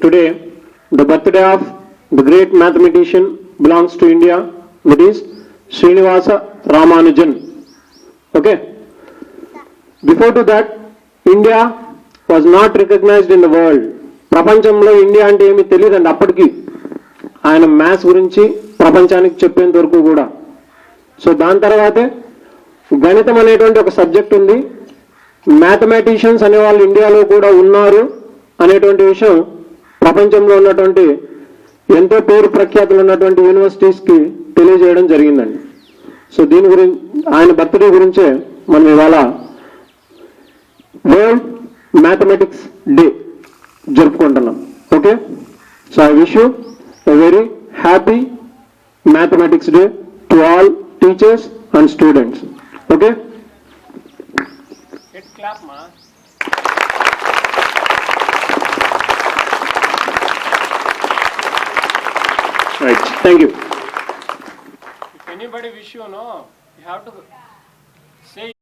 today the birthday of the great mathematician belongs to India, that is Srinivasa Ramanujan. Okay. Before to that, India was not recognized in the world. ప్రపంచంలో India అంటే ఏమీ తెలియదండి అప్పటికి. ఆయన maths గురించి ప్రపంచానికి చెప్పేంత వరకు కూడా. సో దాని తర్వాతే గణితం అనేటువంటి ఒక సబ్జెక్ట్ ఉంది. మ్యాథమెటిషియన్స్ అనే వాళ్ళు ఇండియాలో కూడా ఉన్నారు అనేటువంటి విషయం ప్రపంచంలో ఉన్నటువంటి ఎంతో పేరు ప్రఖ్యాతులు ఉన్నటువంటి యూనివర్సిటీస్కి తెలియజేయడం జరిగిందండి. సో దీని గురించి ఆయన బర్త్డే గురించే మనం ఇవాళ వరల్డ్ మ్యాథమెటిక్స్ డే జరుపుకుంటున్నాం. Okay. So I wish you a very happy mathematics day to all teachers and students. Okay. Clap, ma. Right. Thank you. If anybody wish you, no, you have to say